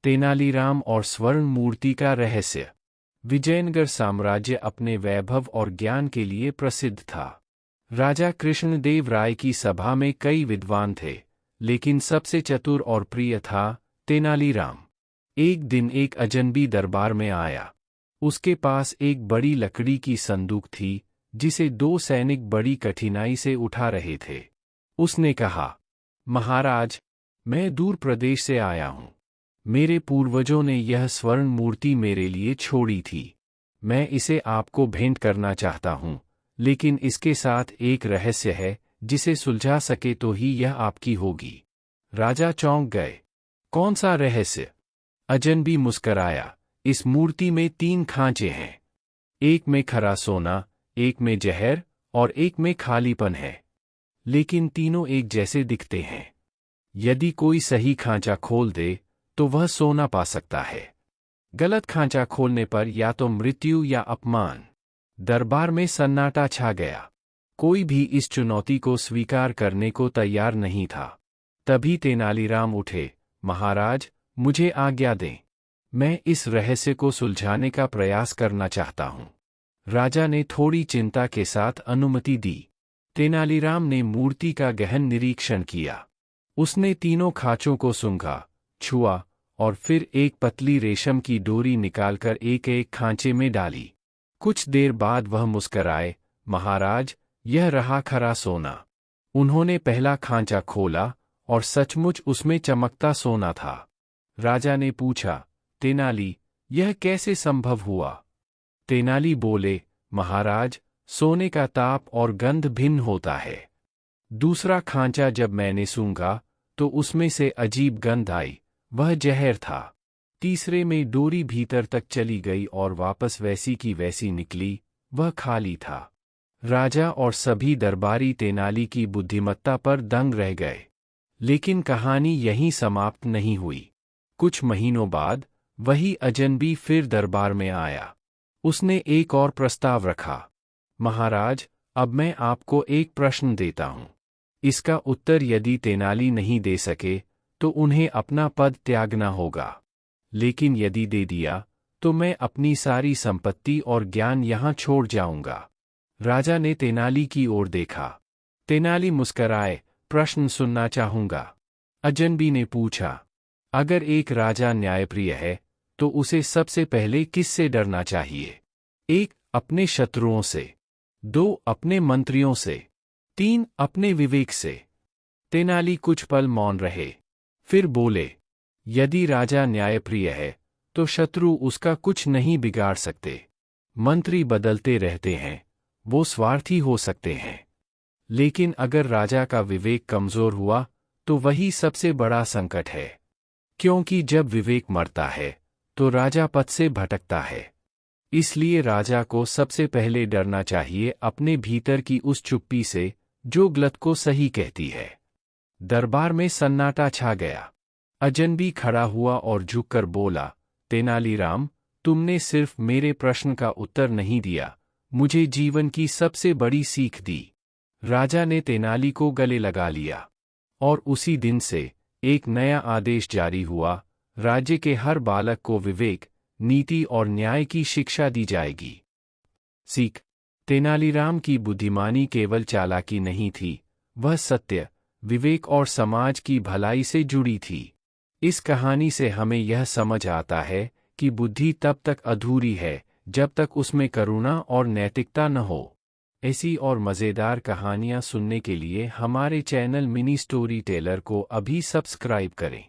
तेनालीराम और स्वर्ण मूर्ति का रहस्य। विजयनगर साम्राज्य अपने वैभव और ज्ञान के लिए प्रसिद्ध था। राजा कृष्णदेव राय की सभा में कई विद्वान थे, लेकिन सबसे चतुर और प्रिय था तेनालीराम। एक दिन एक अजनबी दरबार में आया। उसके पास एक बड़ी लकड़ी की संदूक थी, जिसे दो सैनिक बड़ी कठिनाई से उठा रहे थे। उसने कहा, महाराज, मैं दूर प्रदेश से आया हूँ। मेरे पूर्वजों ने यह स्वर्ण मूर्ति मेरे लिए छोड़ी थी। मैं इसे आपको भेंट करना चाहता हूँ, लेकिन इसके साथ एक रहस्य है, जिसे सुलझा सके तो ही यह आपकी होगी। राजा चौंक गए। कौन सा रहस्य? अजनबी मुस्कराया। इस मूर्ति में 3 खांचे हैं। एक में खरा सोना, एक में जहर और एक में खालीपन है। लेकिन तीनों एक जैसे दिखते हैं। यदि कोई सही खांचा खोल दे तो वह सोना पा सकता है। गलत खांचा खोलने पर या तो मृत्यु या अपमान। दरबार में सन्नाटा छा गया। कोई भी इस चुनौती को स्वीकार करने को तैयार नहीं था। तभी तेनालीराम उठे। महाराज, मुझे आज्ञा दें। मैं इस रहस्य को सुलझाने का प्रयास करना चाहता हूँ। राजा ने थोड़ी चिंता के साथ अनुमति दी। तेनालीराम ने मूर्ति का गहन निरीक्षण किया। उसने तीनों खांचों को सूंघा, छुआ और फिर एक पतली रेशम की डोरी निकालकर एक एक खांचे में डाली। कुछ देर बाद वह मुस्कराए। महाराज, यह रहा खरा सोना। उन्होंने पहला खांचा खोला और सचमुच उसमें चमकता सोना था। राजा ने पूछा, तेनाली, यह कैसे संभव हुआ? तेनाली बोले, महाराज, सोने का ताप और गंध भिन्न होता है। दूसरा खांचा जब मैंने सूंघा तो उसमें से अजीब गंध आई, वह जहर था। तीसरे में डोरी भीतर तक चली गई और वापस वैसी की वैसी निकली, वह खाली था। राजा और सभी दरबारी तेनाली की बुद्धिमत्ता पर दंग रह गए। लेकिन कहानी यहीं समाप्त नहीं हुई। कुछ महीनों बाद वही अजनबी फिर दरबार में आया। उसने एक और प्रस्ताव रखा। महाराज, अब मैं आपको एक प्रश्न देता हूँ। इसका उत्तर यदि तेनाली नहीं दे सके तो उन्हें अपना पद त्यागना होगा। लेकिन यदि दे दिया तो मैं अपनी सारी संपत्ति और ज्ञान यहाँ छोड़ जाऊंगा। राजा ने तेनाली की ओर देखा। तेनाली मुस्कराए, प्रश्न सुनना चाहूंगा। अजनबी ने पूछा, अगर एक राजा न्यायप्रिय है तो उसे सबसे पहले किससे डरना चाहिए? 1. अपने शत्रुओं से। 2. अपने मंत्रियों से। 3. अपने विवेक से। तेनाली कुछ पल मौन रहे। फिर बोले, यदि राजा न्यायप्रिय है तो शत्रु उसका कुछ नहीं बिगाड़ सकते। मंत्री बदलते रहते हैं, वो स्वार्थी हो सकते हैं। लेकिन अगर राजा का विवेक कमजोर हुआ तो वही सबसे बड़ा संकट है। क्योंकि जब विवेक मरता है तो राजा पद से भटकता है। इसलिए राजा को सबसे पहले डरना चाहिए अपने भीतर की उस चुप्पी से जो गलत को सही कहती है। दरबार में सन्नाटा छा गया। अजनबी खड़ा हुआ और झुककर बोला, तेनालीराम, तुमने सिर्फ मेरे प्रश्न का उत्तर नहीं दिया, मुझे जीवन की सबसे बड़ी सीख दी। राजा ने तेनाली को गले लगा लिया। और उसी दिन से एक नया आदेश जारी हुआ, राज्य के हर बालक को विवेक, नीति और न्याय की शिक्षा दी जाएगी। सीख। तेनालीराम की बुद्धिमानी केवल चालाकी नहीं थी, वह सत्य, विवेक और समाज की भलाई से जुड़ी थी। इस कहानी से हमें यह समझ आता है कि बुद्धि तब तक अधूरी है जब तक उसमें करुणा और नैतिकता न हो। ऐसी और मज़ेदार कहानियाँ सुनने के लिए हमारे चैनल मिनी स्टोरी टेलर को अभी सब्सक्राइब करें।